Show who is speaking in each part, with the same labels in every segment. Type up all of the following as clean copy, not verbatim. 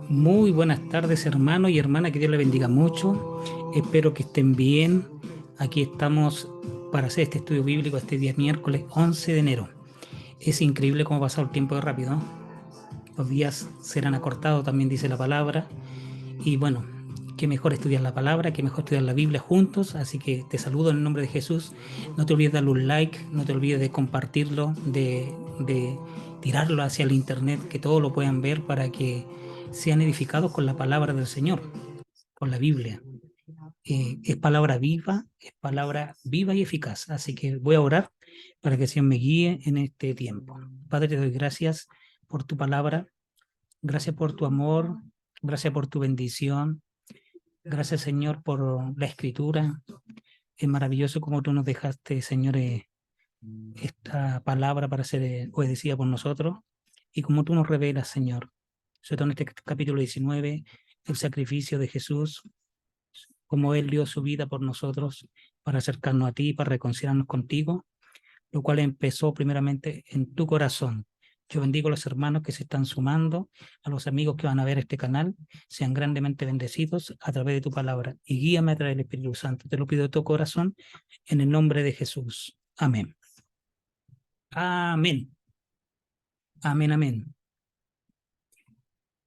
Speaker 1: Muy buenas tardes, hermano y hermana, que Dios le bendiga mucho. Espero que estén bien. Aquí estamos para hacer este estudio bíblico este día miércoles 11 de enero. Es increíble cómo ha pasado el tiempo de rápido, ¿no? Los días serán acortados, también dice la palabra. Y bueno, qué mejor estudiar la palabra, qué mejor estudiar la Biblia juntos. Así que te saludo en el nombre de Jesús. No te olvides de darle un like, no te olvides de compartirlo, de tirarlo hacia el internet, que todos lo puedan ver para que sean edificados con la palabra del Señor, con la Biblia. Es palabra viva y eficaz. Así que voy a orar para que el Señor me guíe en este tiempo. Padre, te doy gracias por tu palabra, gracias por tu amor, gracias por tu bendición. Gracias, Señor, por la escritura. Es maravilloso como tú nos dejaste, Señor, esta palabra para ser obedecida por nosotros y como tú nos revelas, Señor, sobre todo en este capítulo 19, el sacrificio de Jesús, como Él dio su vida por nosotros para acercarnos a ti, para reconciliarnos contigo, lo cual empezó primeramente en tu corazón. Yo bendigo a los hermanos que se están sumando, a los amigos que van a ver este canal, sean grandemente bendecidos a través de tu palabra y guíame a través del Espíritu Santo. Te lo pido de tu corazón en el nombre de Jesús. Amén. Amén. Amén, amén.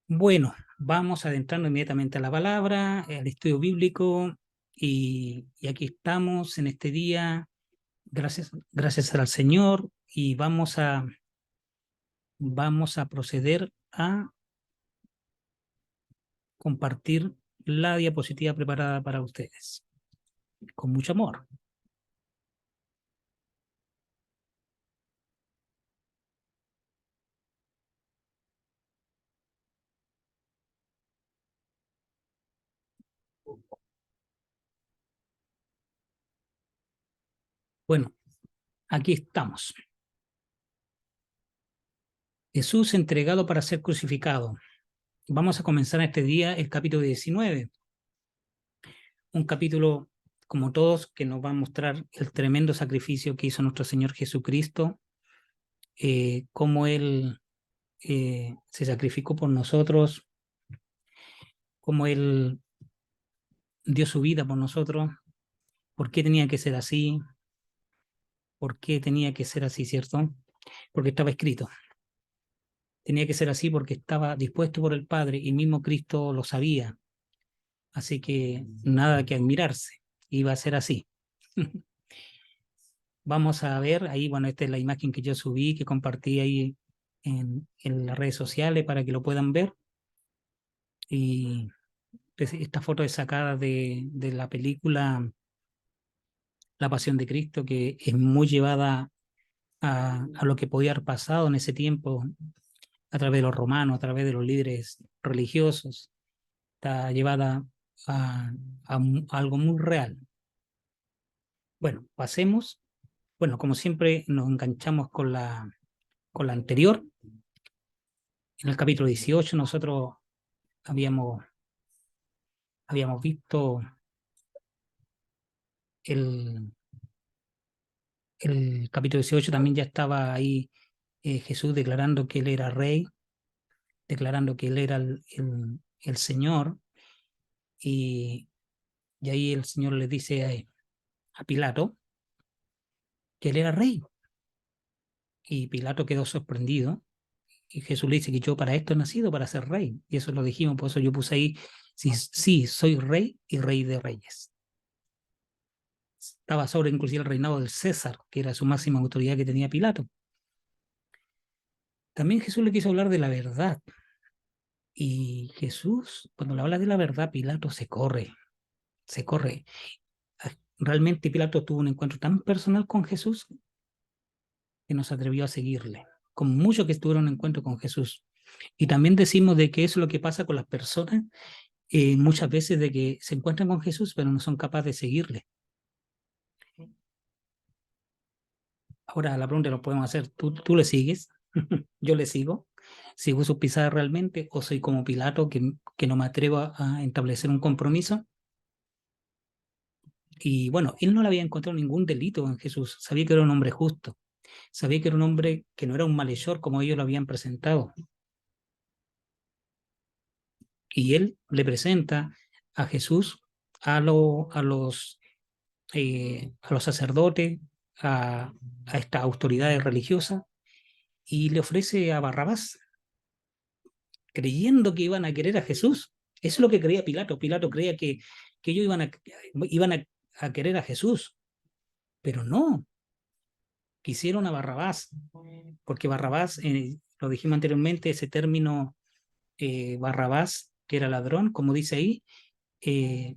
Speaker 1: Bueno, vamos adentrando inmediatamente a la palabra, al estudio bíblico y aquí estamos en este día. Gracias al Señor y vamos a proceder a compartir la diapositiva preparada para ustedes, con mucho amor. Bueno, aquí estamos. Jesús entregado para ser crucificado. Vamos a comenzar este día el capítulo 19, un capítulo como todos que nos va a mostrar el tremendo sacrificio que hizo nuestro Señor Jesucristo, cómo Él se sacrificó por nosotros, cómo Él dio su vida por nosotros, por qué tenía que ser así, por qué tenía que ser así, ¿cierto? Porque estaba escrito. Tenía que ser así porque estaba dispuesto por el Padre y mismo Cristo lo sabía. Así que nada que admirarse, iba a ser así. Vamos a ver, ahí, bueno, esta es la imagen que yo subí, que compartí ahí en las redes sociales para que lo puedan ver. Y pues, esta foto es sacada de la película La Pasión de Cristo, que es muy llevada a lo que podía haber pasado en ese tiempo a través de los romanos, a través de los líderes religiosos. Está llevada a, a algo muy real. Bueno, pasemos. Bueno, como siempre, nos enganchamos con la anterior. En el capítulo 18 nosotros habíamos, habíamos visto el, el capítulo 18, también ya estaba ahí Jesús declarando que él era rey, declarando que él era el Señor, y, y ahí el Señor le dice a Pilato que él era rey, y Pilato quedó sorprendido, y Jesús le dice que yo para esto he nacido, para ser rey, y eso lo dijimos, por eso yo puse ahí, sí, sí, soy rey y rey de reyes. Estaba sobre inclusive el reinado del César, que era su máxima autoridad que tenía Pilato. También Jesús le quiso hablar de la verdad, y Jesús, cuando le habla de la verdad, Pilato se corre, se corre. Realmente Pilato tuvo un encuentro tan personal con Jesús que no se atrevió a seguirle, con mucho que tuvieron un encuentro con Jesús. Y también decimos de que eso es lo que pasa con las personas, muchas veces de que se encuentran con Jesús, pero no son capaces de seguirle. Ahora la pregunta lo podemos hacer, ¿tú le sigues? Yo le sigo. ¿Sigo sus pisadas realmente? ¿O soy como Pilato que no me atrevo a establecer un compromiso? Y bueno, él no le había encontrado ningún delito en Jesús. Sabía que era un hombre justo. Sabía que era un hombre que no era un malhechor como ellos lo habían presentado. y él le presenta a Jesús a, a los sacerdotes, a estas autoridades religiosas, y le ofrece a Barrabás, creyendo que iban a querer a Jesús. Eso es lo que creía Pilato. Pilato creía que ellos a querer a Jesús, pero no, quisieron a Barrabás, porque Barrabás, lo dijimos anteriormente, ese término Barrabás, que era ladrón, como dice ahí, eh,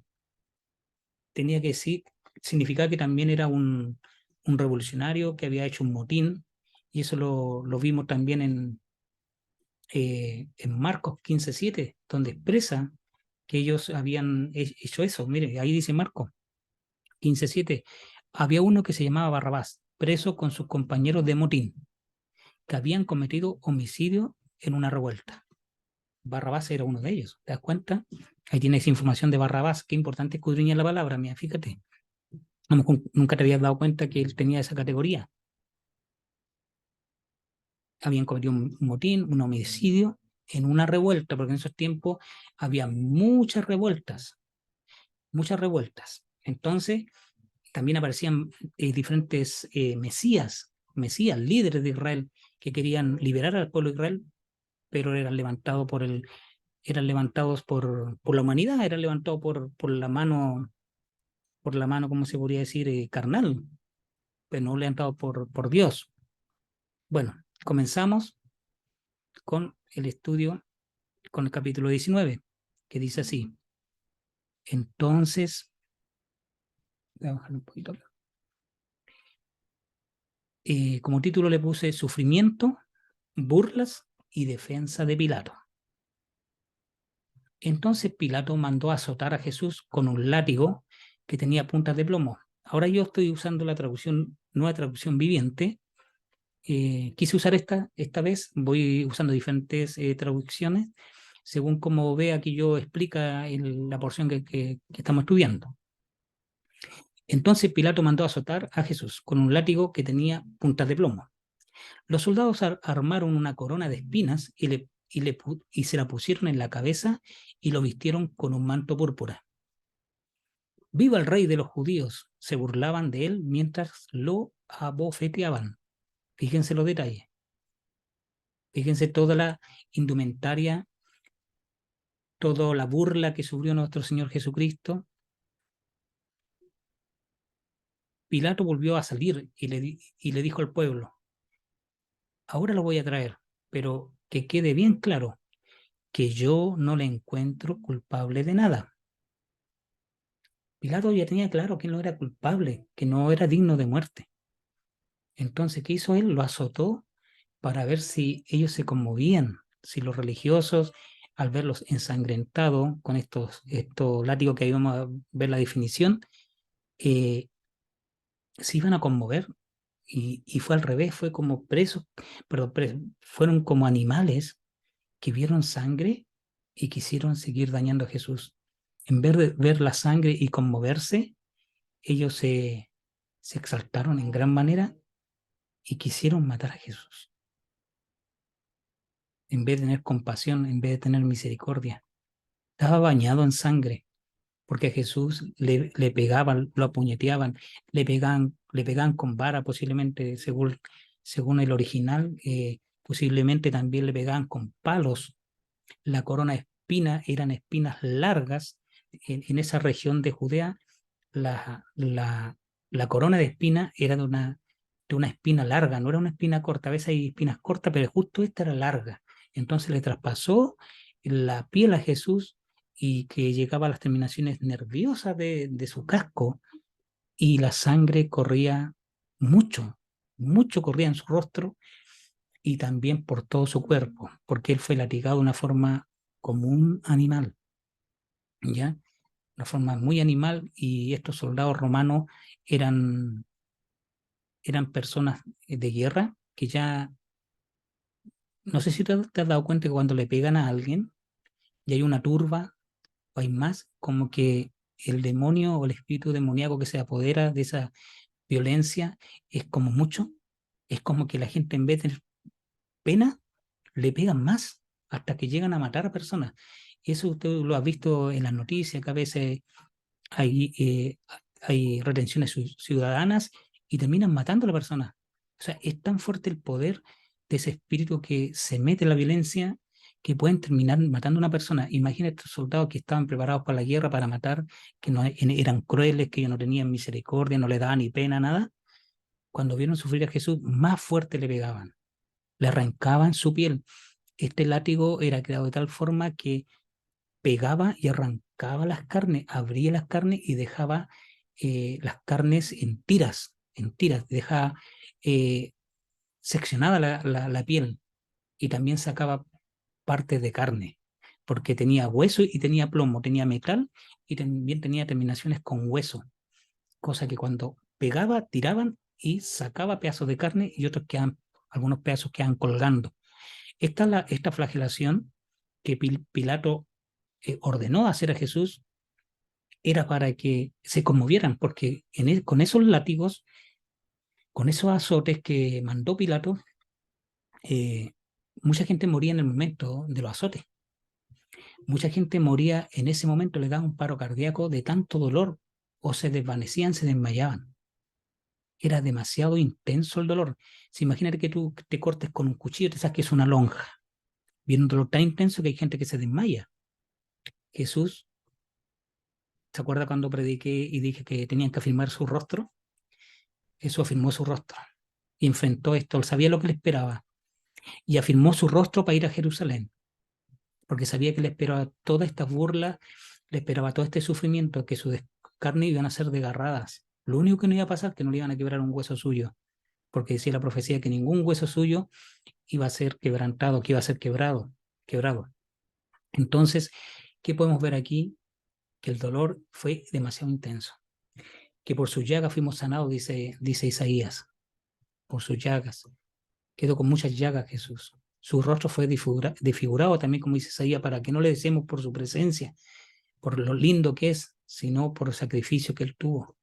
Speaker 1: tenía que decir, significaba que también era un revolucionario que había hecho un motín, y eso lo vimos también en Marcos 15:7, donde expresa que ellos habían hecho eso. Mire, ahí dice Marcos 15:7, había uno que se llamaba Barrabás, preso con sus compañeros de motín, que habían cometido homicidio en una revuelta. Barrabás era uno de ellos, ¿te das cuenta? Ahí tienes información de Barrabás, qué importante escudriñar la palabra, mira, fíjate. Nunca te habías dado cuenta que él tenía esa categoría. Habían cometido un motín, un homicidio en una revuelta, porque en esos tiempos había muchas revueltas, muchas revueltas. Entonces, también aparecían diferentes mesías, líderes de Israel, que querían liberar al pueblo de Israel, pero eran levantados por la humanidad, eran levantados por la mano, ¿cómo se podría decir? Carnal, pero no levantados por Dios. Bueno, comenzamos con el estudio, con el capítulo 19, que dice así. Entonces, voy a bajar un poquito acá. Como título le puse Sufrimiento, burlas y defensa de Pilato. Entonces Pilato mandó azotar a Jesús con un látigo que tenía puntas de plomo. Ahora yo estoy usando la traducción, nueva traducción viviente. Quise usar esta vez, voy usando diferentes traducciones, según como vea que yo explica la porción que estamos estudiando. Entonces Pilato mandó azotar a Jesús con un látigo que tenía puntas de plomo. Los soldados armaron una corona de espinas y se la pusieron en la cabeza y lo vistieron con un manto púrpura. ¡Viva el rey de los judíos! Se burlaban de él mientras lo abofeteaban. Fíjense los detalles. Fíjense toda la indumentaria, toda la burla que sufrió nuestro Señor Jesucristo. Pilato volvió a salir y le dijo al pueblo, ahora lo voy a traer, pero que quede bien claro que yo no le encuentro culpable de nada. Pilato ya tenía claro que no era culpable, que no era digno de muerte. Entonces, ¿qué hizo él? Lo azotó para ver si ellos se conmovían, si los religiosos, al verlos ensangrentados con estos látigos que ahí vamos a ver la definición, se iban a conmover. Y fue al revés, fue como fueron como animales que vieron sangre y quisieron seguir dañando a Jesús. En vez de ver la sangre y conmoverse, ellos se exaltaron en gran manera y quisieron matar a Jesús. En vez de tener compasión, en vez de tener misericordia. Estaba bañado en sangre, porque a Jesús le pegaban, lo apuñeteaban, le pegaban con vara posiblemente, según el original, posiblemente también le pegaban con palos. La corona de espinas eran espinas largas. En esa región de Judea, la corona de espinas era de una espina larga, no era una espina corta. A veces hay espinas cortas, pero justo esta era larga. Entonces le traspasó la piel a Jesús y que llegaba a las terminaciones nerviosas de su casco y la sangre corría mucho, mucho corría en su rostro y también por todo su cuerpo, porque él fue latigado de una forma como un animal, ¿ya? Una forma muy animal, y estos soldados romanos eran, eran personas de guerra que ya, no sé si te has dado cuenta que cuando le pegan a alguien y hay una turba o hay más, como que el demonio o el espíritu demoníaco que se apodera de esa violencia es como mucho, es como que la gente en vez de tener pena, le pegan más hasta que llegan a matar a personas. Eso usted lo ha visto en las noticias, que a veces hay retenciones ciudadanas y terminan matando a la persona. O sea, es tan fuerte el poder de ese espíritu que se mete en la violencia que pueden terminar matando a una persona. Imagina estos soldados que estaban preparados para la guerra, para matar, que no eran crueles, que ellos no tenían misericordia, no le daban ni pena, nada. Cuando vieron sufrir a Jesús, más fuerte le pegaban, le arrancaban su piel. Este látigo era creado de tal forma que pegaba y arrancaba las carnes, abría las carnes y dejaba las carnes en tiras, dejaba eh, seccionada la piel y también sacaba partes de carne, porque tenía hueso y tenía plomo, tenía metal y también tenía terminaciones con hueso, cosa que cuando pegaba, tiraban y sacaba pedazos de carne y otros quedan, algunos pedazos quedan colgando. Esta flagelación que Pilato ordenó hacer a Jesús era para que se conmovieran, porque con esos látigos, con esos azotes que mandó Pilato, eh, mucha gente moría en el momento de los azotes. Mucha gente moría en ese momento, le daba un paro cardíaco de tanto dolor, o se desvanecían, se desmayaban. Era demasiado intenso el dolor. Si imagínate que tú te cortes con un cuchillo, te saques una lonja. Viene un dolor tan intenso que hay gente que se desmaya. Jesús, ¿se acuerda cuando prediqué y dije que tenían que afirmar su rostro? Jesús afirmó su rostro y enfrentó esto. Él sabía lo que le esperaba y afirmó su rostro para ir a Jerusalén, porque sabía que le esperaba toda esta burla, le esperaba todo este sufrimiento, que sus carnes iban a ser desgarradas. Lo único que no iba a pasar es que no le iban a quebrar un hueso suyo, porque decía la profecía que ningún hueso suyo iba a ser quebrantado, que iba a ser quebrado. Entonces, ¿qué podemos ver aquí? Que el dolor fue demasiado intenso, que por sus llagas fuimos sanados, dice Isaías, por sus llagas. Quedó con muchas llagas Jesús. Su rostro fue desfigurado también, como dice Isaías, para que no le deseemos por su presencia, por lo lindo que es, sino por el sacrificio que él tuvo.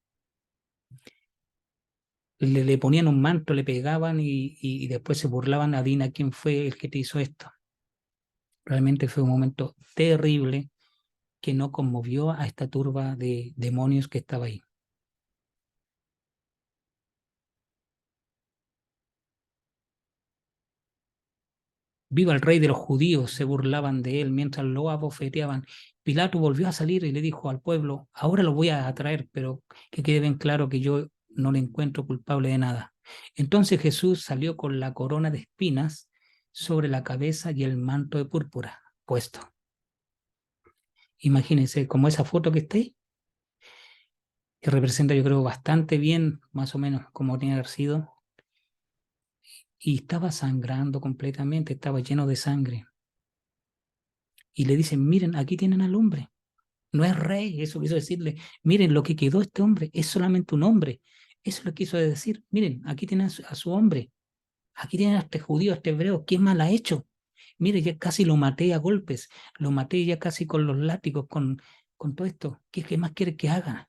Speaker 1: Le ponían un manto, le pegaban y después se burlaban. Adina, ¿quién fue el que te hizo esto? Realmente fue un momento terrible que no conmovió a esta turba de demonios que estaba ahí. Viva el rey de los judíos, se burlaban de él mientras lo abofeteaban. Pilato volvió a salir y le dijo al pueblo, ahora lo voy a traer, pero que quede bien claro que yo no le encuentro culpable de nada. Entonces Jesús salió con la corona de espinas sobre la cabeza y el manto de púrpura puesto. Imagínense como esa foto que está ahí, que representa yo creo bastante bien, más o menos como tiene que haber sido, y estaba sangrando completamente, estaba lleno de sangre. Y le dicen, miren, aquí tienen al hombre. No es rey, eso quiso decirle, miren, lo que quedó este hombre es solamente un hombre. Eso lo quiso decir, miren, aquí tienen a su hombre, aquí tienen a este judío, a este hebreo, ¿qué mal ha hecho? Mire, ya casi lo maté a golpes, lo maté ya casi con los látigos, con todo esto. ¿Qué más quiere que haga?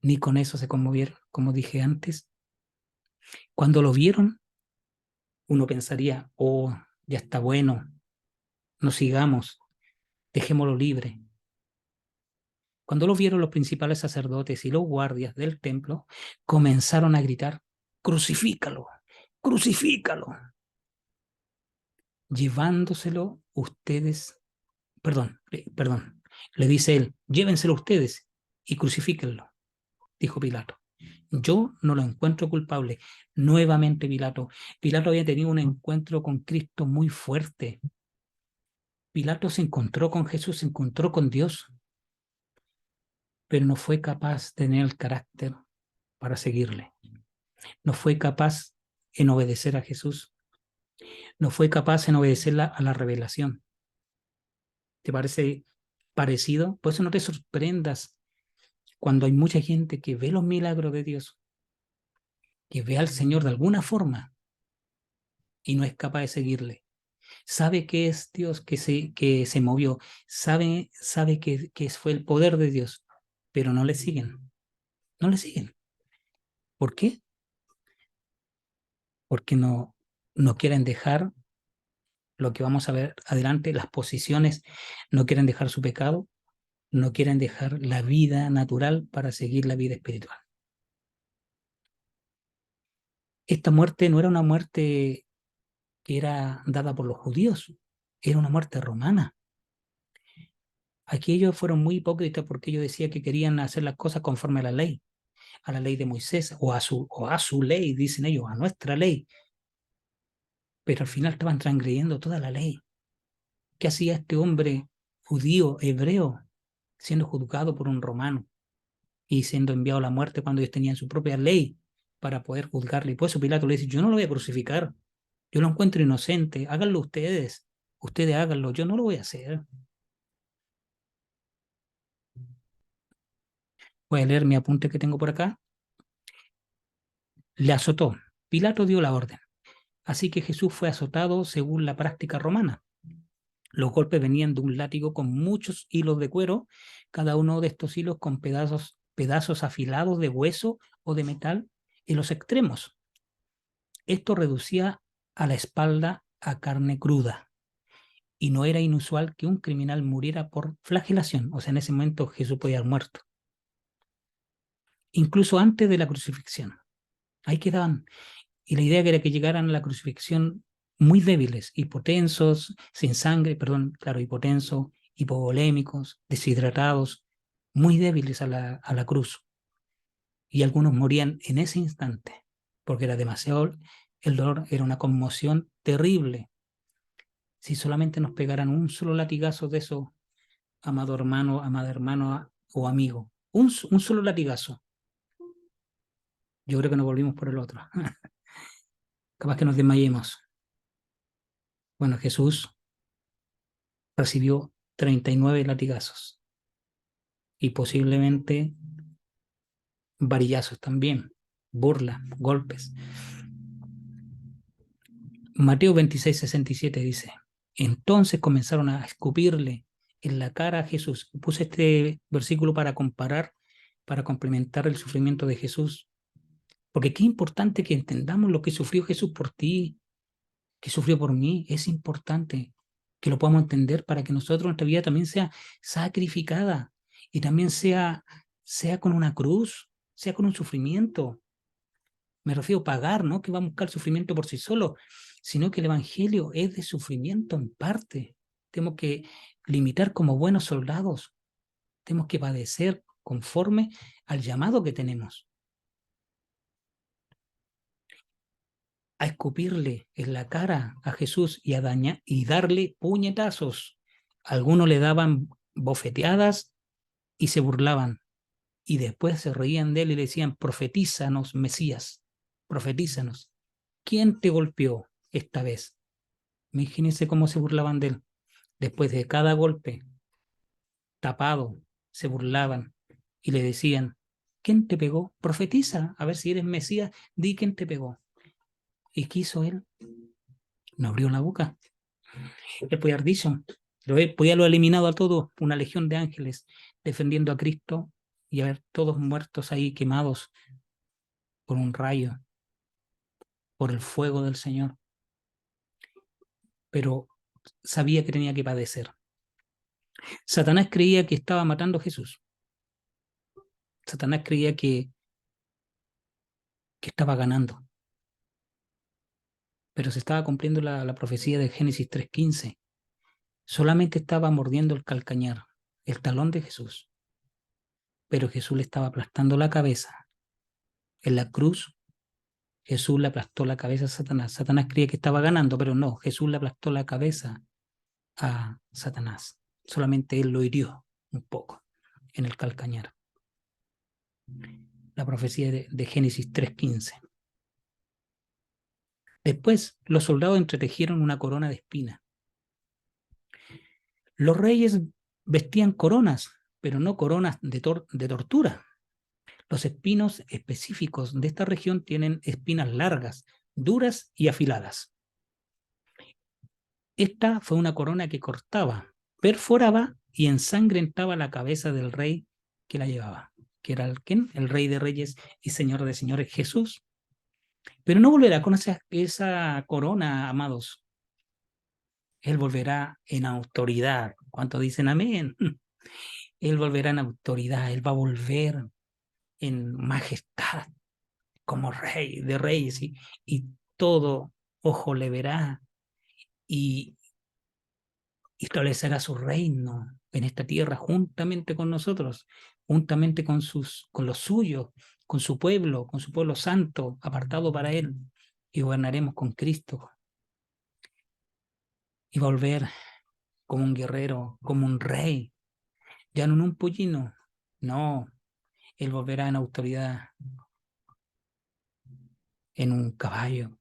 Speaker 1: Ni con eso se conmovieron, como dije antes. Cuando lo vieron, uno pensaría, oh, ya está bueno, no sigamos, dejémoslo libre. Cuando lo vieron los principales sacerdotes y los guardias del templo, comenzaron a gritar, crucifícalo, crucifícalo, llevándoselo ustedes, perdón, le dice él, llévenselo ustedes y crucifíquenlo, dijo Pilato. Yo no lo encuentro culpable. Nuevamente Pilato había tenido un encuentro con Cristo muy fuerte. Pilato se encontró con Jesús, se encontró con Dios, pero no fue capaz de tener el carácter para seguirle. No fue capaz en obedecer a Jesús. No fue capaz en obedecer a la revelación. ¿Te parece parecido? Por eso no te sorprendas cuando hay mucha gente que ve los milagros de Dios, que ve al Señor de alguna forma y no es capaz de seguirle. Sabe que es Dios que se movió, sabe que fue el poder de Dios, pero no le siguen. No le siguen. ¿Por qué? Porque no quieren dejar lo que vamos a ver adelante, las posiciones no quieren dejar su pecado, no quieren dejar la vida natural para seguir la vida espiritual. Esta muerte no era una muerte que era dada por los judíos, era una muerte romana. Aquí ellos fueron muy hipócritas porque ellos decían que querían hacer las cosas conforme a la ley de Moisés, o a su ley, dicen ellos, a nuestra ley. Pero al final estaban transgrediendo toda la ley. ¿Qué hacía este hombre judío, hebreo, siendo juzgado por un romano y siendo enviado a la muerte cuando ellos tenían su propia ley para poder juzgarle? Y por eso Pilato le dice, yo no lo voy a crucificar, yo lo encuentro inocente, háganlo ustedes háganlo, yo no lo voy a hacer. Voy a leer mi apunte que tengo por acá. Le azotó. Pilato dio la orden. Así que Jesús fue azotado según la práctica romana. Los golpes venían de un látigo con muchos hilos de cuero, cada uno de estos hilos con pedazos afilados de hueso o de metal en los extremos. Esto reducía a la espalda a carne cruda, y no era inusual que un criminal muriera por flagelación. O sea, en ese momento Jesús podía haber muerto, incluso antes de la crucifixión. Ahí quedaban. Y la idea era que llegaran a la crucifixión muy débiles, hipotensos, sin sangre, perdón, claro, hipotensos, hipovolémicos, deshidratados, muy débiles a la cruz. Y algunos morían en ese instante, porque era demasiado, el dolor era una conmoción terrible. Si solamente nos pegaran un solo latigazo de eso, amado hermano, amada hermana o amigo, un solo latigazo, yo creo que nos volvimos por el otro. Capaz que nos desmayemos. Bueno, Jesús recibió 39 latigazos y posiblemente varillazos también, burlas, golpes. Mateo 26:67 dice, entonces comenzaron a escupirle en la cara a Jesús. Puse este versículo para comparar, para complementar el sufrimiento de Jesús, porque qué importante que entendamos lo que sufrió Jesús por ti, que sufrió por mí. Es importante que lo podamos entender para que nosotros, nuestra vida también sea sacrificada y también sea con una cruz, sea con un sufrimiento. Me refiero a pagar, ¿no? Que va a buscar el sufrimiento por sí solo, sino que el Evangelio es de sufrimiento en parte. Tenemos que limitar como buenos soldados, tenemos que padecer conforme al llamado que tenemos. A escupirle en la cara a Jesús y y darle puñetazos. Algunos le daban bofeteadas y se burlaban, y después se reían de él y le decían, profetízanos, Mesías, profetízanos. ¿Quién te golpeó esta vez? Imagínense cómo se burlaban de él. Después de cada golpe, tapado, se burlaban y le decían, ¿quién te pegó? Profetiza, a ver si eres Mesías, di quién te pegó. ¿Y qué hizo él? No abrió la boca. Él podía haber dicho, podía haberlo eliminado a todos, una legión de ángeles defendiendo a Cristo y haber todos muertos ahí quemados por un rayo, por el fuego del Señor. Pero sabía que tenía que padecer. Satanás creía que estaba matando a Jesús. Satanás creía que estaba ganando. Pero se estaba cumpliendo la profecía de Génesis 3:15. Solamente estaba mordiendo el calcañar, el talón de Jesús. Pero Jesús le estaba aplastando la cabeza. En la cruz, Jesús le aplastó la cabeza a Satanás. Satanás creía que estaba ganando, pero no, Jesús le aplastó la cabeza a Satanás. Solamente él lo hirió un poco en el calcañar. La profecía de Génesis 3:15. Después, los soldados entretejieron una corona de espinas. Los reyes vestían coronas, pero no coronas de tortura. Los espinos específicos de esta región tienen espinas largas, duras y afiladas. Esta fue una corona que cortaba, perforaba y ensangrentaba la cabeza del rey que la llevaba, que era el rey de reyes y señor de señores, Jesús. Pero no volverá con esa corona, amados. Él volverá en autoridad. ¿Cuántos dicen amén? Él volverá en autoridad, Él va a volver en majestad como rey de reyes y todo ojo le verá y establecerá su reino en esta tierra juntamente con nosotros, juntamente con los suyos, con su pueblo santo, apartado para Él, y gobernaremos con Cristo y volver como un guerrero, como un rey, ya no en un pollino, no, Él volverá en autoridad en un caballo,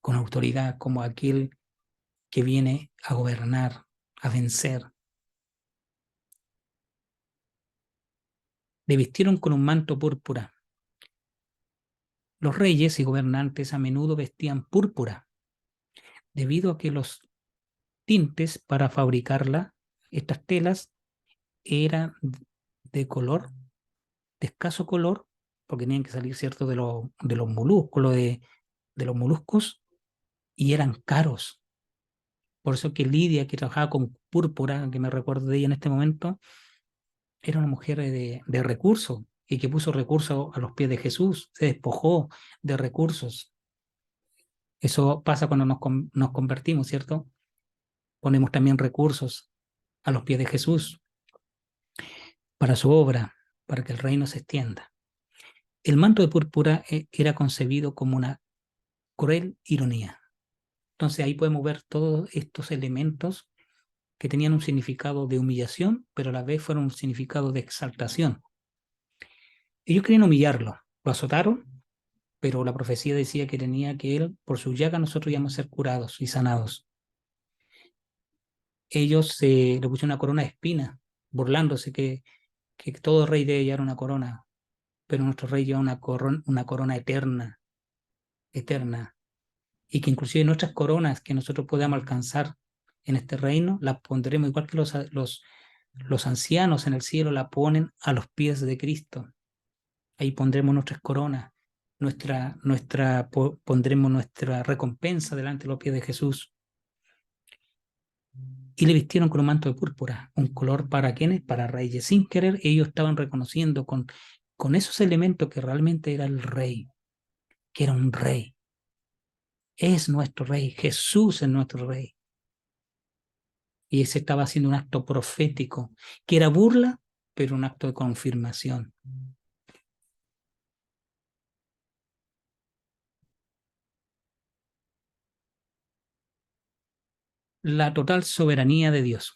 Speaker 1: con autoridad como aquel que viene a gobernar, a vencer. Le vistieron con un manto púrpura. Los reyes y gobernantes a menudo vestían púrpura, debido a que los tintes para fabricarla, estas telas, eran de color, de escaso color, porque tenían que salir, ¿cierto?, de los molúsculos, de los moluscos, y eran caros. Por eso que Lidia, que trabajaba con púrpura, que me recuerdo de ella en este momento, era una mujer de recursos y que puso recursos a los pies de Jesús, se despojó de recursos. Eso pasa cuando nos convertimos, ¿cierto? Ponemos también recursos a los pies de Jesús para su obra, para que el reino se extienda. El manto de púrpura era concebido como una cruel ironía. Entonces ahí podemos ver todos estos elementos que tenían un significado de humillación, pero a la vez fueron un significado de exaltación. Ellos querían humillarlo, lo azotaron, pero la profecía decía que tenía que él, por su llaga nosotros íbamos a ser curados y sanados. Ellos le pusieron una corona de espinas, burlándose que todo rey debe llevar una corona, pero nuestro rey lleva una corona eterna, eterna, y que inclusive nuestras coronas que nosotros podamos alcanzar en este reino, las pondremos igual que los ancianos en el cielo la ponen a los pies de Cristo. Ahí pondremos nuestras coronas, pondremos nuestra recompensa delante de los pies de Jesús. Y le vistieron con un manto de púrpura, un color para quienes, para reyes. Sin querer, ellos estaban reconociendo con esos elementos que realmente era el rey, que era un rey. Es nuestro rey, Jesús es nuestro rey. Y ese estaba haciendo un acto profético, que era burla, pero un acto de confirmación. La total soberanía de Dios.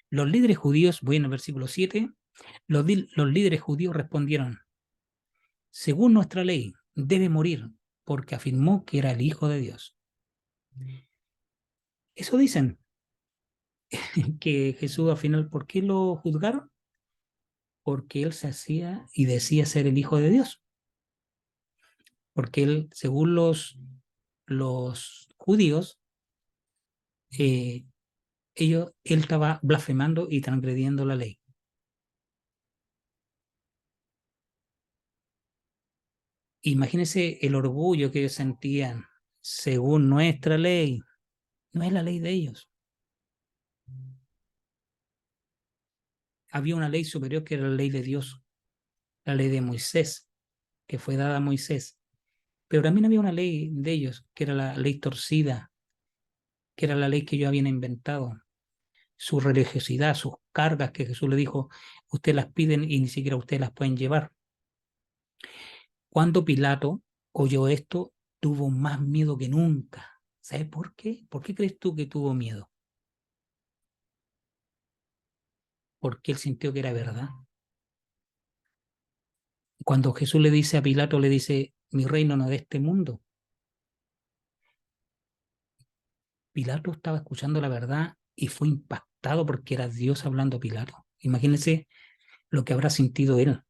Speaker 1: Los líderes judíos, voy en el versículo 7, los líderes judíos respondieron, según nuestra ley, debe morir, porque afirmó que era el Hijo de Dios. Eso dicen, que Jesús al final, ¿por qué lo juzgaron? Porque él se hacía y decía ser el Hijo de Dios. Porque él, según los judíos, eh, él estaba blasfemando y transgrediendo la ley. Imagínense el orgullo que ellos sentían, según nuestra ley, no es la ley de ellos. Había una ley superior que era la ley de Dios, la ley de Moisés, que fue dada a Moisés. Pero también había una ley de ellos, que era la ley torcida, que era la ley que ellos habían inventado. Su religiosidad, sus cargas que Jesús le dijo, ustedes las piden y ni siquiera ustedes las pueden llevar. Cuando Pilato oyó esto, tuvo más miedo que nunca. ¿Sabes por qué? ¿Por qué crees tú que tuvo miedo? Porque él sintió que era verdad. Cuando Jesús le dice a Pilato, le dice, mi reino no es de este mundo. Pilato estaba escuchando la verdad y fue impactado porque era Dios hablando a Pilato. Imagínense lo que habrá sentido él.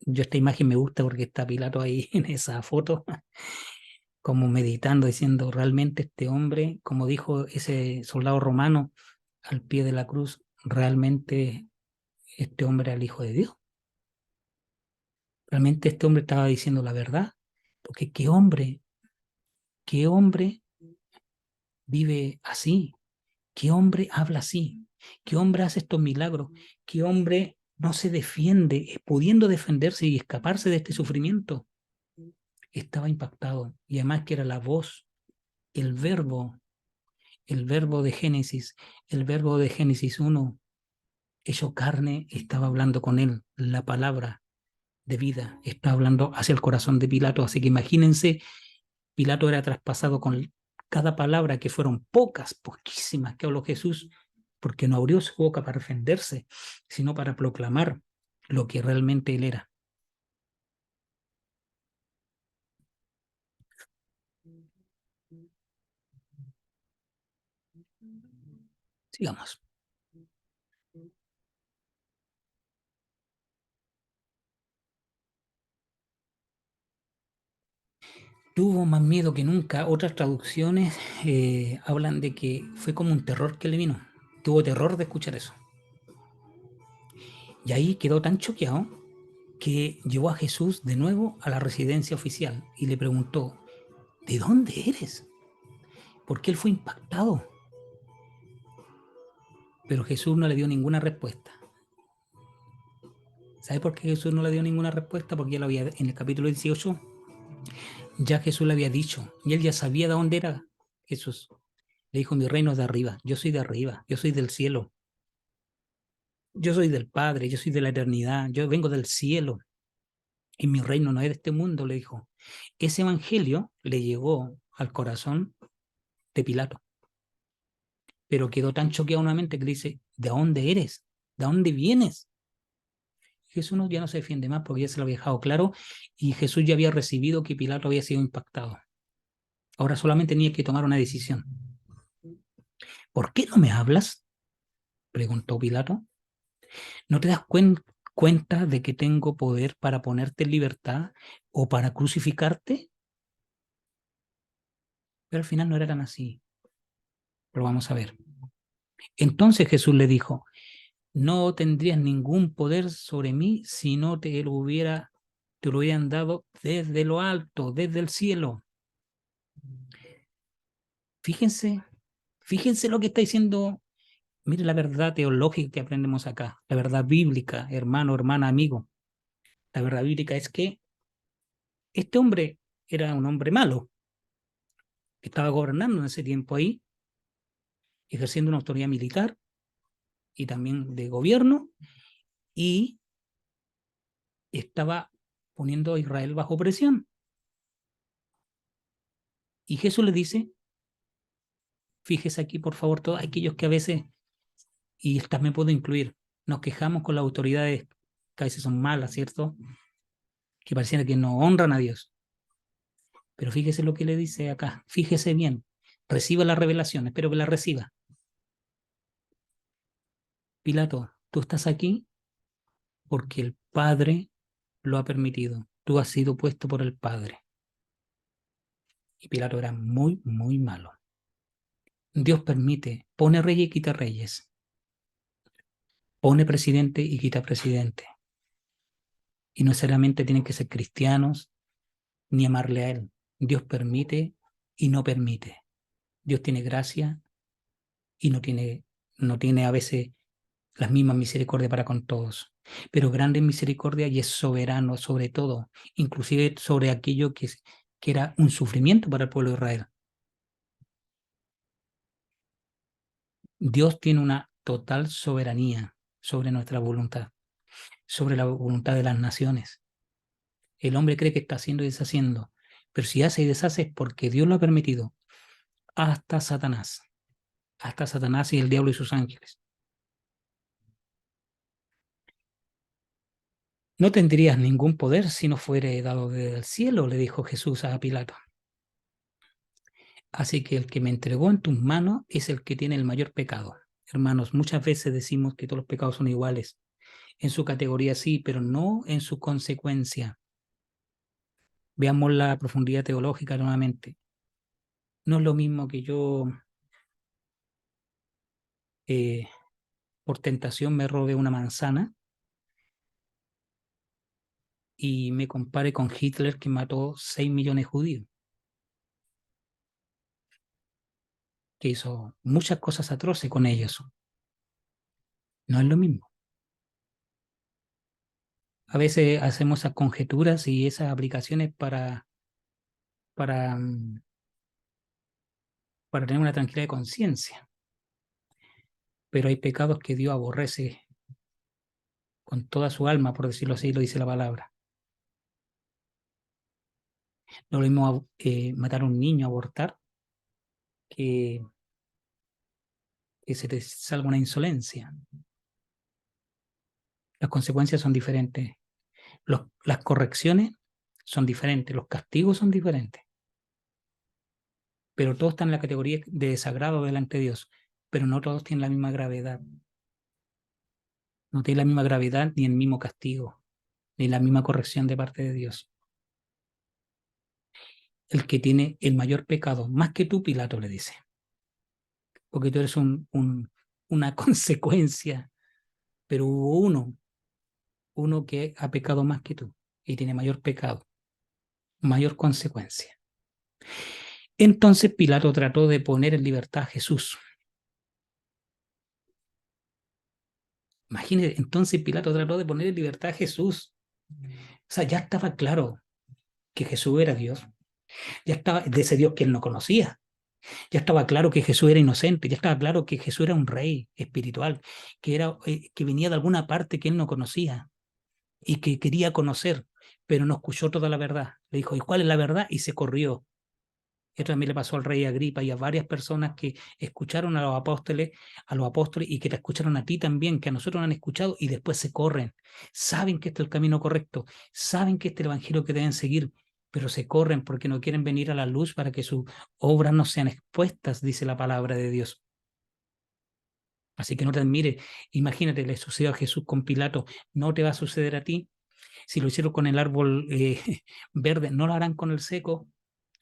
Speaker 1: Yo esta imagen me gusta porque está Pilato ahí en esa foto, como meditando, diciendo, realmente este hombre, como dijo ese soldado romano, al pie de la cruz, ¿realmente este hombre era el Hijo de Dios? ¿Realmente este hombre estaba diciendo la verdad? Porque qué hombre vive así? ¿Qué hombre habla así? ¿Qué hombre hace estos milagros? ¿Qué hombre no se defiende, pudiendo defenderse y escaparse de este sufrimiento? Estaba impactado. Y además que era la voz, el verbo, el verbo de Génesis, el verbo de Génesis 1, hecho carne, estaba hablando con él. La palabra de vida está hablando hacia el corazón de Pilato. Así que imagínense, Pilato era traspasado con cada palabra, que fueron pocas, poquísimas que habló Jesús, porque no abrió su boca para defenderse, sino para proclamar lo que realmente él era. Sigamos. Tuvo más miedo que nunca. Otras traducciones hablan de que fue como un terror que le vino. Tuvo terror de escuchar eso. Y ahí quedó tan choqueado que llevó a Jesús de nuevo a la residencia oficial y le preguntó, ¿de dónde eres? Porque él fue impactado. Pero Jesús no le dio ninguna respuesta. ¿Sabe por qué Jesús no le dio ninguna respuesta? Porque ya lo había, en el capítulo 18, ya Jesús le había dicho, y él ya sabía de dónde era Jesús. Le dijo, mi reino es de arriba, yo soy de arriba, yo soy del cielo, yo soy del Padre, yo soy de la eternidad, yo vengo del cielo, y mi reino no es de este mundo, le dijo. Ese evangelio le llegó al corazón de Pilato, pero quedó tan choqueado nuevamente que le dice, ¿de dónde eres? ¿De dónde vienes? Jesús ya no se defiende más porque ya se lo había dejado claro y Jesús ya había recibido que Pilato había sido impactado. Ahora solamente tenía que tomar una decisión. ¿Por qué no me hablas? Preguntó Pilato. ¿No te das cuenta de que tengo poder para ponerte en libertad o para crucificarte? Pero al final no era tan así. Pero vamos a ver. Entonces Jesús le dijo, no tendrías ningún poder sobre mí si no te lo hubieran dado desde lo alto, desde el cielo. Fíjense, fíjense lo que está diciendo. Mire la verdad teológica que aprendemos acá, la verdad bíblica, hermano, hermana, amigo. La verdad bíblica es que este hombre era un hombre malo, que estaba gobernando en ese tiempo ahí, ejerciendo una autoridad militar y también de gobierno, y estaba poniendo a Israel bajo presión. Y Jesús le dice, fíjese aquí por favor todos aquellos que a veces, y esta me puedo incluir, nos quejamos con las autoridades que a veces son malas, ¿cierto? Que pareciera que no honran a Dios. Pero fíjese lo que le dice acá, fíjese bien, reciba la revelación, espero que la reciba. Pilato, tú estás aquí porque el Padre lo ha permitido. Tú has sido puesto por el Padre. Y Pilato era muy, muy malo. Dios permite, pone reyes y quita reyes. Pone presidente y quita presidente. Y no necesariamente tienen que ser cristianos ni amarle a Él. Dios permite y no permite. Dios tiene gracia y no tiene a veces las mismas misericordias para con todos, pero grande misericordia y es soberano sobre todo, inclusive sobre aquello que era un sufrimiento para el pueblo de Israel. Dios tiene una total soberanía sobre nuestra voluntad, sobre la voluntad de las naciones. El hombre cree que está haciendo y deshaciendo, pero si hace y deshace es porque Dios lo ha permitido, hasta Satanás, hasta Satanás y el diablo y sus ángeles. No tendrías ningún poder si no fuere dado del cielo, le dijo Jesús a Pilato. Así que el que me entregó en tus manos es el que tiene el mayor pecado. Hermanos, muchas veces decimos que todos los pecados son iguales. En su categoría sí, pero no en su consecuencia. Veamos la profundidad teológica nuevamente. No es lo mismo que yo por tentación me robe una manzana y me compare con Hitler, que mató 6 millones de judíos, que hizo muchas cosas atroces con ellos. No es lo mismo. A veces hacemos esas conjeturas y esas aplicaciones para, mm, para tener una tranquilidad de conciencia, pero hay pecados que Dios aborrece con toda su alma, por decirlo así, lo dice la palabra. No lo mismo matar a un niño, abortar, que, que se te salga una insolencia. Las consecuencias son diferentes, las correcciones son diferentes, los castigos son diferentes, pero todos están en la categoría de desagrado delante de Dios, pero no todos tienen la misma gravedad. No tienen la misma gravedad ni el mismo castigo, ni la misma corrección de parte de Dios. El que tiene el mayor pecado, más que tú, Pilato le dice, porque tú eres una consecuencia, pero hubo uno que ha pecado más que tú y tiene mayor pecado, mayor consecuencia. Entonces Pilato trató de poner en libertad a Jesús. Imagínate, entonces Pilato trató de poner en libertad a Jesús. O sea, ya estaba claro que Jesús era Dios. Ya estaba de ese Dios que él no conocía. Ya estaba claro que Jesús era inocente. Ya estaba claro que Jesús era un rey espiritual, que venía de alguna parte que él no conocía y que quería conocer, pero no escuchó toda la verdad. Le dijo, ¿y cuál es la verdad? Y se corrió. Esto también le pasó al rey Agripa y a varias personas que escucharon a los apóstoles y que te escucharon a ti también, que a nosotros nos han escuchado y después se corren. Saben que este es el camino correcto, saben que este es el evangelio que deben seguir, pero se corren porque no quieren venir a la luz para que sus obras no sean expuestas, dice la palabra de Dios. Así que no te admire. Imagínate, le sucedió a Jesús con Pilato, no te va a suceder a ti. Si lo hicieron con el árbol verde, no lo harán con el seco.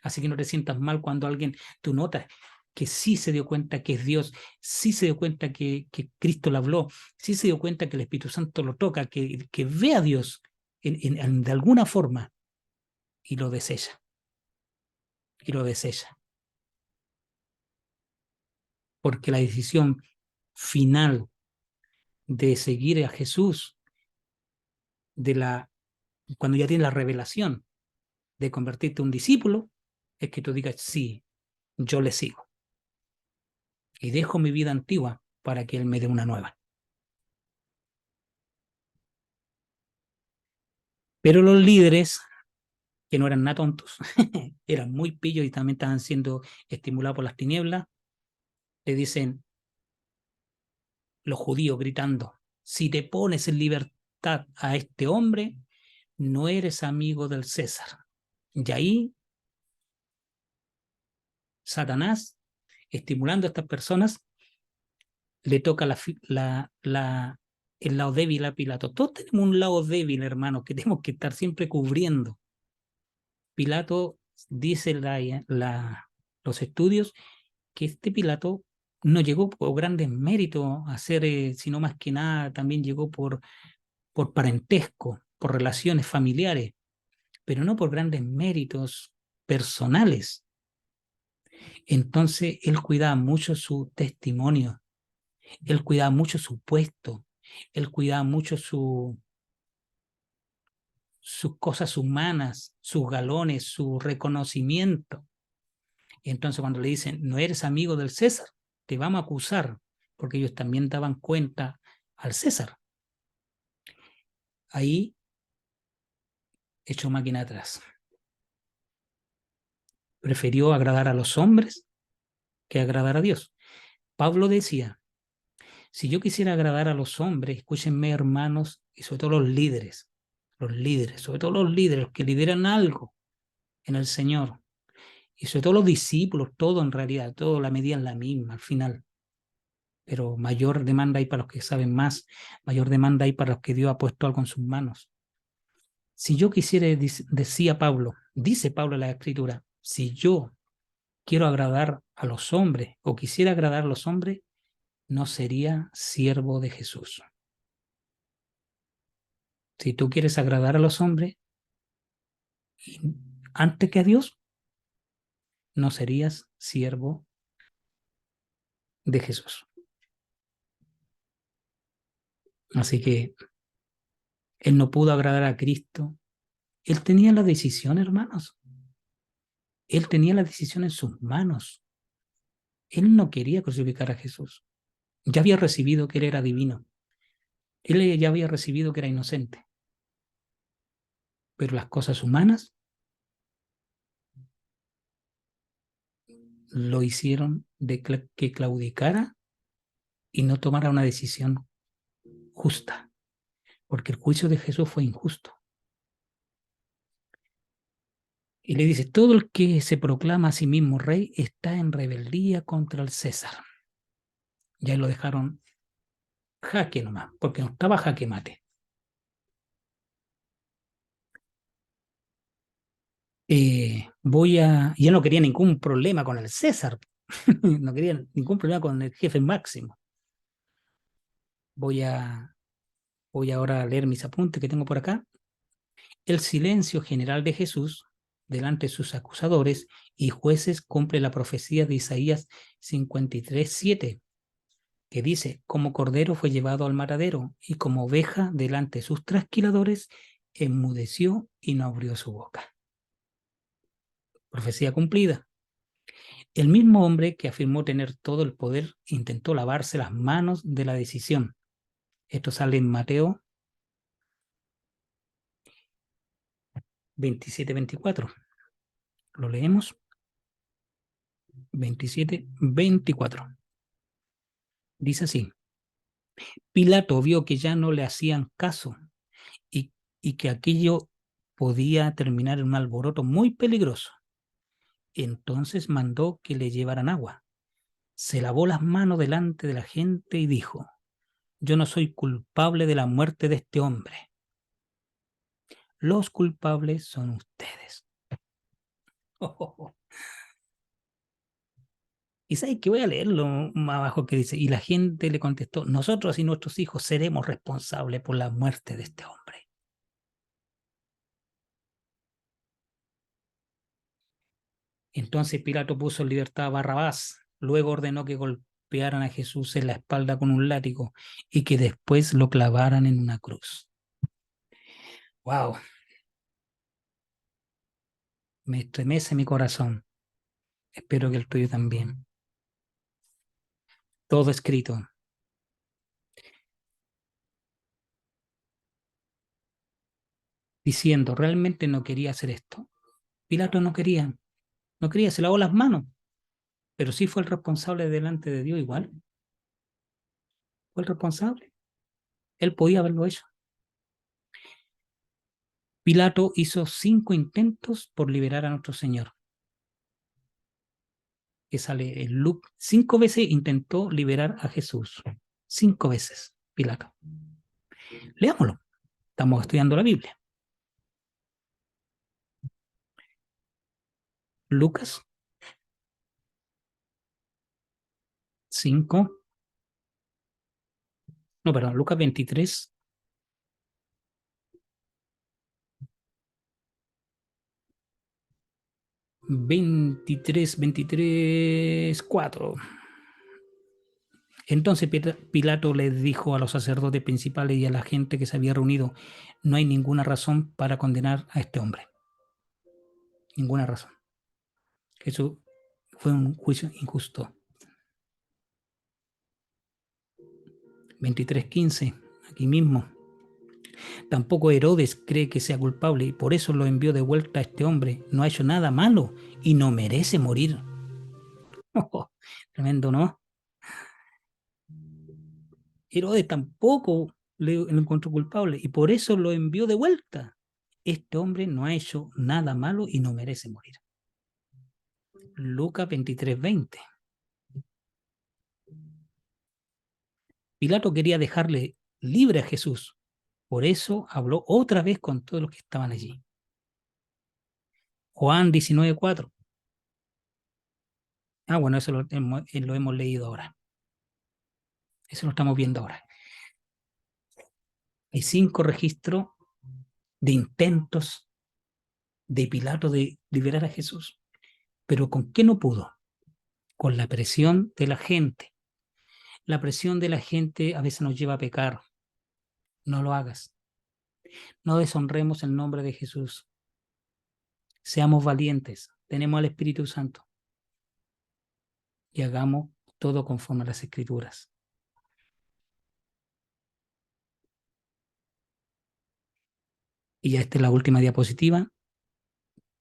Speaker 1: Así que no te sientas mal cuando alguien, tú notas que sí se dio cuenta que es Dios, sí se dio cuenta que Cristo le habló, sí se dio cuenta que el Espíritu Santo lo toca, que ve a Dios de alguna forma y lo desecha, y lo desecha. Porque la decisión final de seguir a Jesús, cuando ya tienes la revelación de convertirte en un discípulo, es que tú digas, sí, yo le sigo. Y dejo mi vida antigua para que Él me dé una nueva. Pero los líderes, que no eran nada tontos, eran muy pillos y también estaban siendo estimulados por las tinieblas, le dicen los judíos gritando, si te pones en libertad a este hombre, no eres amigo del César. Y ahí Satanás, estimulando a estas personas, le toca el lado débil a Pilato. Todos tenemos un lado débil, hermano, que tenemos que estar siempre cubriendo. Pilato dice los estudios que este Pilato no llegó por grandes méritos a ser, sino más que nada también llegó por parentesco, por relaciones familiares, pero no por grandes méritos personales. Entonces él cuidaba mucho su testimonio, él cuidaba mucho su puesto, él cuidaba mucho sus cosas humanas, sus galones, su reconocimiento. Y entonces cuando le dicen, no eres amigo del César, te vamos a acusar, porque ellos también daban cuenta al César. Ahí echó máquina atrás. Prefirió agradar a los hombres que agradar a Dios. Pablo decía, si yo quisiera agradar a los hombres, escúchenme hermanos, y sobre todo los líderes, sobre todo los líderes, los que lideran algo en el Señor, y sobre todo los discípulos, todo en realidad, todo la medida es la misma al final. Pero mayor demanda hay para los que saben más, mayor demanda hay para los que Dios ha puesto algo en sus manos. Si yo quisiera, decía Pablo, dice Pablo en la Escritura, si yo quiero agradar a los hombres o quisiera agradar a los hombres, no sería siervo de Jesús. Si tú quieres agradar a los hombres antes que a Dios, no serías siervo de Jesús. Así que él no pudo agradar a Cristo. Él tenía la decisión, hermanos. Él tenía la decisión en sus manos. Él no quería crucificar a Jesús. Ya había recibido que él era divino. Él ya había recibido que era inocente. Pero las cosas humanas lo hicieron de que claudicara y no tomara una decisión justa, porque el juicio de Jesús fue injusto. Y le dice, todo el que se proclama a sí mismo rey está en rebeldía contra el César. Ya lo dejaron jaque nomás, porque no estaba jaque mate. Ya no quería ningún problema con el César, no quería ningún problema con el jefe máximo. Voy a, voy ahora a leer mis apuntes que tengo por acá. El silencio general de Jesús delante de sus acusadores y jueces cumple la profecía de Isaías 53:7, que dice, como cordero fue llevado al matadero y como oveja delante de sus trasquiladores, enmudeció y no abrió su boca. Profecía cumplida. El mismo hombre que afirmó tener todo el poder intentó lavarse las manos de la decisión. Esto sale en Mateo 27:24. Lo leemos. 27:24. Dice así. Pilato vio que ya no le hacían caso y, y que aquello podía terminar en un alboroto muy peligroso. Entonces mandó que le llevaran agua. Se lavó las manos delante de la gente y dijo, yo no soy culpable de la muerte de este hombre. Los culpables son ustedes. Y sabes que voy a leerlo más abajo que dice, y la gente le contestó, nosotros y nuestros hijos seremos responsables por la muerte de este hombre. Entonces Pilato puso en libertad a Barrabás, luego ordenó que golpearan a Jesús en la espalda con un látigo y que después lo clavaran en una cruz. ¡Wow! Me estremece mi corazón. Espero que el tuyo también. Todo escrito. Diciendo, realmente no quería hacer esto. Pilato no quería, se lavó las manos, pero sí fue el responsable delante de Dios igual. Fue el responsable. Él podía haberlo hecho. Pilato hizo 5 intentos por liberar a nuestro Señor. Que sale en Luke. 5 veces intentó liberar a Jesús. 5 veces, Pilato. Leámoslo. Estamos estudiando la Biblia. Lucas 5. No, perdón, Lucas 23. 23:4. Entonces Pilato les dijo a los sacerdotes principales y a la gente que se había reunido, no hay ninguna razón para condenar a este hombre. Ninguna razón. Eso fue un juicio injusto. 23:15, aquí mismo. Tampoco Herodes cree que sea culpable y por eso lo envió de vuelta a este hombre. No ha hecho nada malo y no merece morir. Oh, tremendo, ¿no? Herodes tampoco lo encontró culpable y por eso lo envió de vuelta. Este hombre no ha hecho nada malo y no merece morir. Lucas 23:20. Pilato quería dejarle libre a Jesús. Por eso habló otra vez con todos los que estaban allí. Juan 19:4. Bueno, eso lo hemos leído ahora. Eso lo estamos viendo ahora. Hay 5 registros de intentos de Pilato de liberar a Jesús. Pero ¿con qué no pudo? Con la presión de la gente. La presión de la gente a veces nos lleva a pecar. No lo hagas. No deshonremos el nombre de Jesús. Seamos valientes. Tenemos al Espíritu Santo. Y hagamos todo conforme a las Escrituras. Y ya esta es la última diapositiva.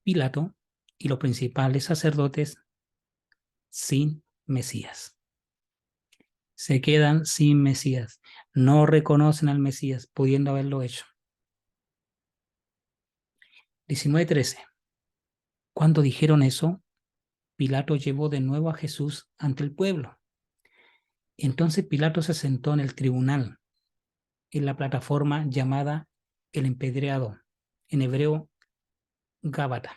Speaker 1: Pilato y los principales sacerdotes sin Mesías. Se quedan sin Mesías. No reconocen al Mesías, pudiendo haberlo hecho. 19:13. Cuando dijeron eso, Pilato llevó de nuevo a Jesús ante el pueblo. Entonces Pilato se sentó en el tribunal, en la plataforma llamada el Empedreado, en hebreo Gábata.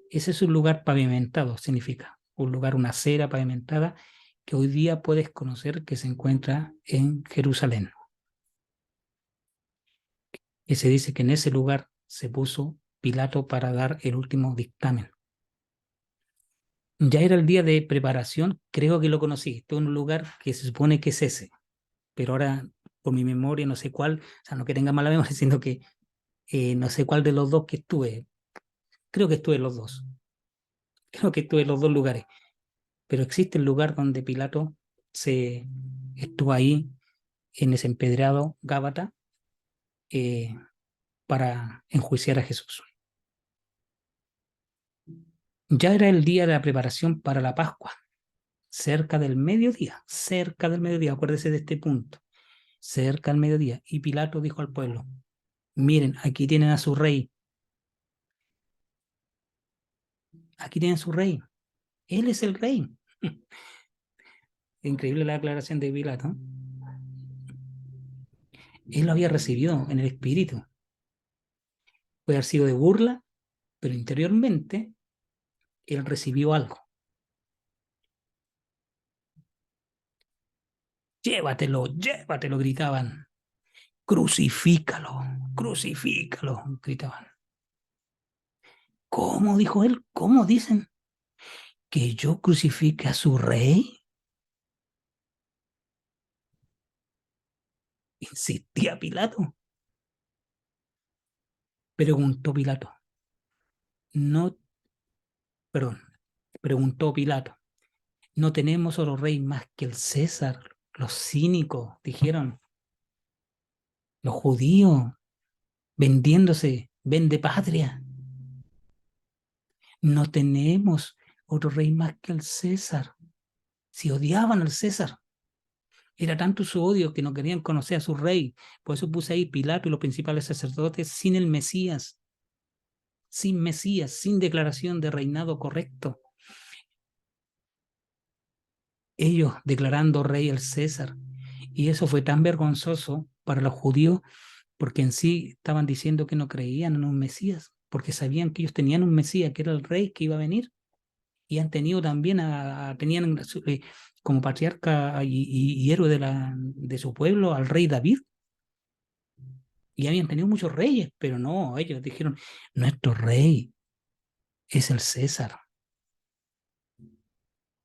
Speaker 1: Ese es un lugar pavimentado, significa un lugar, una acera pavimentada que hoy día puedes conocer que se encuentra en Jerusalén. Y se dice que en ese lugar se puso Pilato para dar el último dictamen. Ya era el día de preparación, creo que lo conocí, esto en un lugar que se supone que es ese, pero ahora por mi memoria no sé cuál, o sea, no que tenga mala memoria, sino que no sé cuál de los dos que estuve, creo que estuve en los dos, creo que estuve en los dos lugares, pero existe el lugar donde Pilato se estuvo ahí en ese empedrado Gábata eh, para enjuiciar a Jesús. Ya era el día de la preparación para la Pascua, cerca del mediodía, acuérdese de este punto, cerca del mediodía, y Pilato dijo al pueblo, miren, aquí tienen a su rey, aquí tienen a su rey, él es el rey. Increíble la aclaración de Pilato. Él lo había recibido en el espíritu. Puede haber sido de burla, pero interiormente él recibió algo. Llévatelo, llévatelo, gritaban. Crucifícalo, crucifícalo, gritaban. ¿Cómo? Dijo él. ¿Cómo dicen? ¿Que yo crucifique a su rey? Insistía Pilato. Preguntó Pilato. No, perdón, preguntó Pilato. No tenemos otro rey más que el César. Los cínicos dijeron, los judíos vendiéndose, vende patria. No tenemos otro rey más que el César. Si odiaban al César, era tanto su odio que no querían conocer a su rey. Por eso puse ahí Pilato y los principales sacerdotes sin el Mesías, sin declaración de reinado correcto. Ellos declarando rey el César. Y eso fue tan vergonzoso para los judíos porque en sí estaban diciendo que no creían en un Mesías, porque sabían que ellos tenían un Mesías, que era el rey que iba a venir. Y han tenido también, tenían como patriarca y héroe de su pueblo al rey David. Y habían tenido muchos reyes, pero no, ellos dijeron, nuestro rey es el César.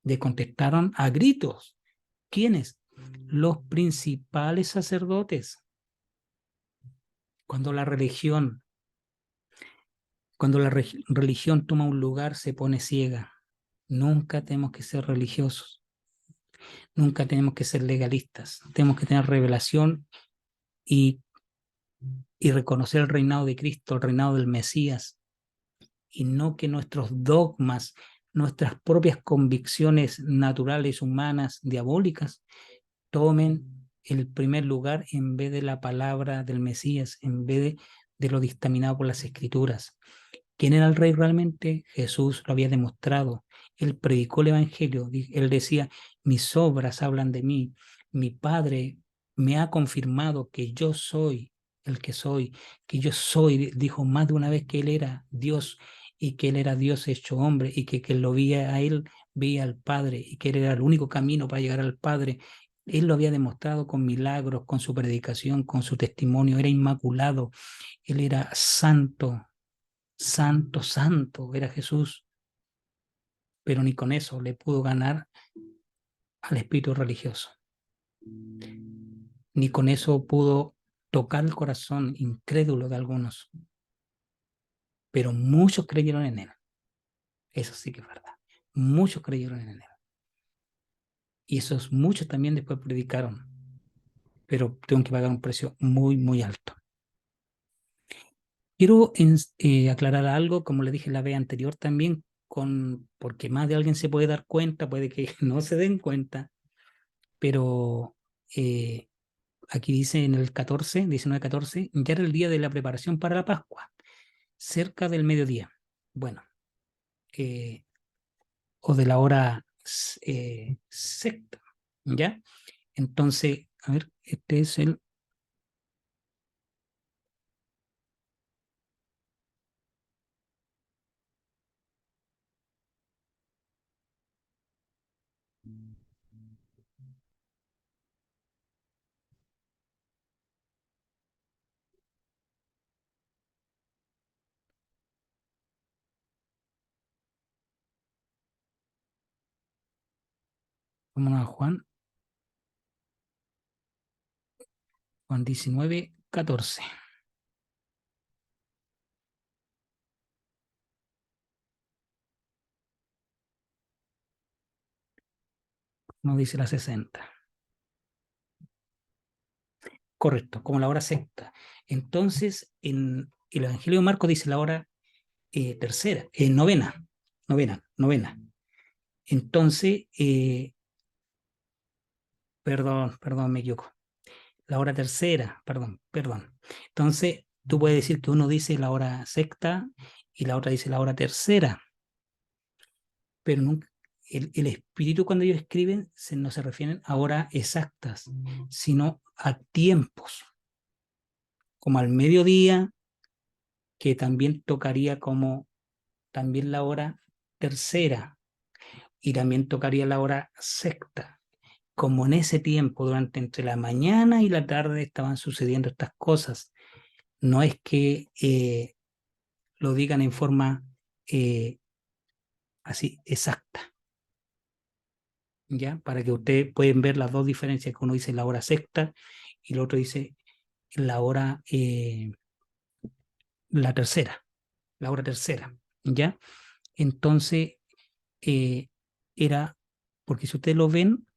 Speaker 1: Le contestaron a gritos. ¿Quiénes? Los principales sacerdotes. Cuando la religión, religión toma un lugar, se pone ciega. Nunca tenemos que ser religiosos. Nunca tenemos que ser legalistas. Tenemos que tener revelación y reconocer el reinado de Cristo, el reinado del Mesías, y no que nuestros dogmas, nuestras propias convicciones naturales, humanas, diabólicas, tomen el primer lugar en vez de la palabra del Mesías, en vez de lo dictaminado por las Escrituras. ¿Quién era el rey realmente? Jesús lo había demostrado. Él predicó el Evangelio. Él decía, mis obras hablan de mí. Mi Padre me ha confirmado que yo soy el que soy, que yo soy, dijo más de una vez que Él era Dios y que Él era Dios hecho hombre y que lo veía a Él, veía al Padre y que Él era el único camino para llegar al Padre. Él lo había demostrado con milagros, con su predicación, con su testimonio. Era inmaculado, él era santo, santo, santo, era Jesús. Pero ni con eso le pudo ganar al espíritu religioso. Ni con eso pudo tocar el corazón incrédulo de algunos. Pero muchos creyeron en él. Eso sí que es verdad. Muchos creyeron en él. Y esos muchos también después predicaron. Pero tengo que pagar un precio muy, muy alto. Quiero aclarar algo, como le dije la vez anterior también, porque más de alguien se puede dar cuenta, puede que no se den cuenta, pero aquí dice en el 14, 19-14, ya era el día de la preparación para la Pascua, cerca del mediodía. Bueno, eh, o de la hora sexta, ¿ya? Entonces, a ver, este es el... Vámonos a Juan 19-14. No dice la 60. Correcto, como la hora sexta. Entonces, en el Evangelio de Marcos dice la hora tercera, novena. Entonces, perdón, me equivoco. La hora tercera, perdón. Entonces, tú puedes decir que uno dice la hora sexta y la otra dice la hora tercera, pero nunca, el espíritu cuando ellos escriben no se refieren a horas exactas, sino a tiempos, como al mediodía, que también tocaría como también la hora tercera y también tocaría la hora sexta. Como en ese tiempo, durante entre la mañana y la tarde estaban sucediendo estas cosas, no es que lo digan en forma así exacta, ¿ya? Para que ustedes pueden ver las dos diferencias, que uno dice la hora sexta y el otro dice la hora, la tercera, la hora tercera, ¿ya? Entonces, eh, era, porque si ustedes lo ven,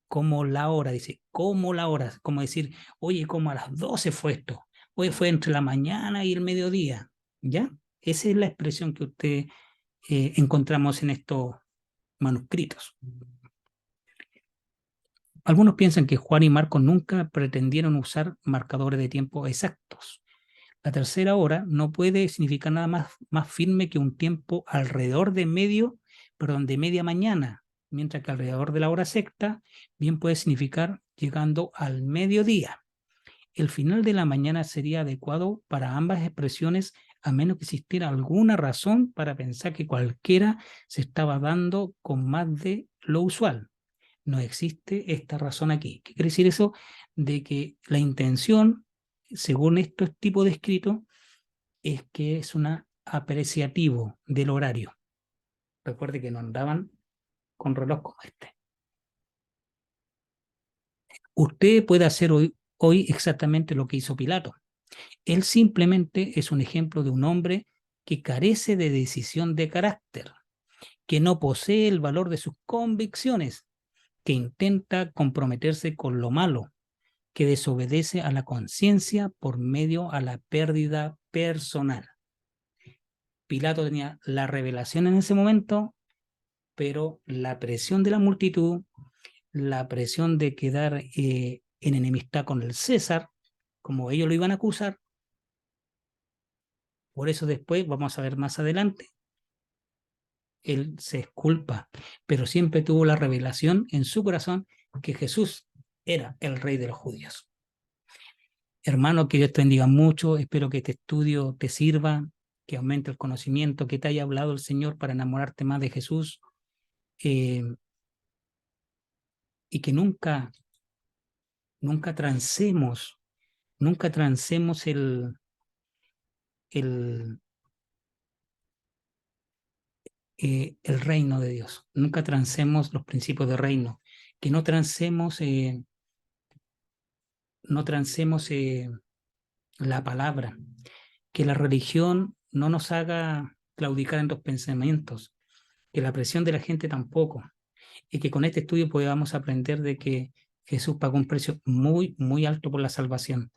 Speaker 1: como la hora, dice, como la hora, como decir, oye, como a las 12 fue esto, oye, fue entre la mañana y el mediodía, ¿ya? Esa es la expresión que usted encontramos en estos manuscritos. Algunos piensan que Juan y Marcos nunca pretendieron usar marcadores de tiempo exactos. La tercera hora no puede significar nada más firme que un tiempo alrededor de media mañana, mientras que alrededor de la hora sexta bien puede significar llegando al mediodía. El final de la mañana sería adecuado para ambas expresiones, a menos que existiera alguna razón para pensar que cualquiera se estaba dando con más de lo usual. No existe esta razón aquí. ¿Qué quiere decir eso? De que la intención, según estos tipos de escritos, es que es un apreciativo del horario. Recuerde que no andaban con reloj como este. Usted puede hacer hoy exactamente lo que hizo Pilato. Él simplemente es un ejemplo de un hombre que carece de decisión de carácter, que no posee el valor de sus convicciones, que intenta comprometerse con lo malo, que desobedece a la conciencia por medio a la pérdida personal. Pilato tenía la revelación en ese momento, pero la presión de la multitud, la presión de quedar en enemistad con el César, como ellos lo iban a acusar, por eso después, vamos a ver más adelante, él se exculpa, pero siempre tuvo la revelación en su corazón que Jesús era el rey de los judíos. Hermano, que Dios te bendiga mucho, espero que este estudio te sirva, que aumente el conocimiento, que te haya hablado el Señor para enamorarte más de Jesús. Eh, y que nunca transemos el, el reino de Dios, nunca transemos los principios de reino, que no transemos la palabra, que la religión no nos haga claudicar en los pensamientos, que la presión de la gente tampoco, y que con este estudio podamos aprender de que Jesús pagó un precio muy, muy alto por la salvación,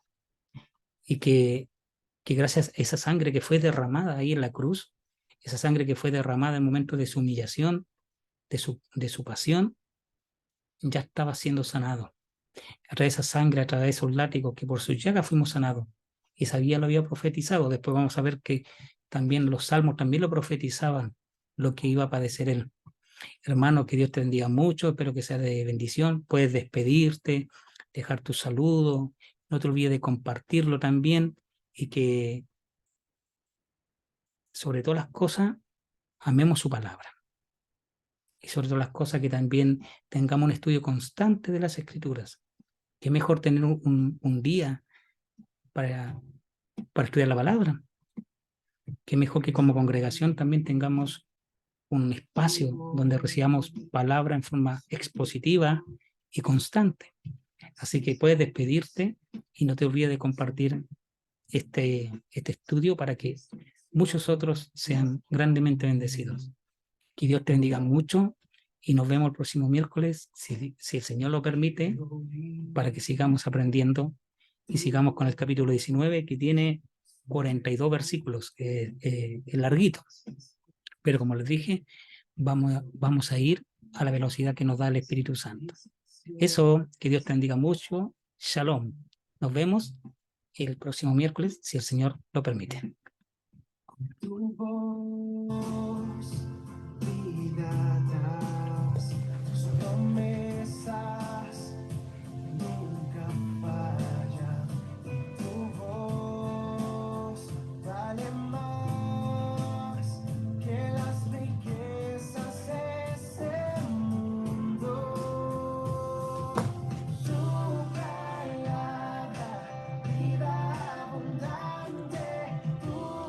Speaker 1: y que gracias a esa sangre que fue derramada ahí en la cruz, esa sangre que fue derramada en el momento de su humillación, de su pasión, ya estaba siendo sanado. A través de esa sangre, a través de esos látigos, que por sus llagas fuimos sanados. Isaías lo había profetizado. Después vamos a ver que también los salmos también lo profetizaban, lo que iba a padecer él. Hermano, que Dios te bendiga mucho, espero que sea de bendición. Puedes despedirte, dejar tu saludo, no te olvides de compartirlo también, y que sobre todas las cosas amemos su palabra. Y sobre todas las cosas que también tengamos un estudio constante de las Escrituras. Qué mejor tener un día para estudiar la palabra. Qué mejor que como congregación también tengamos un espacio donde recibamos palabra en forma expositiva y constante. Así que puedes despedirte y no te olvides de compartir este estudio para que muchos otros sean grandemente bendecidos. Que Dios te bendiga mucho y nos vemos el próximo miércoles, si el Señor lo permite, para que sigamos aprendiendo y sigamos con el capítulo 19, que tiene 42 versículos, es larguito. Pero como les dije, vamos a ir a la velocidad que nos da el Espíritu Santo. Eso, que Dios te bendiga mucho. Shalom. Nos vemos el próximo miércoles, si el Señor lo permite.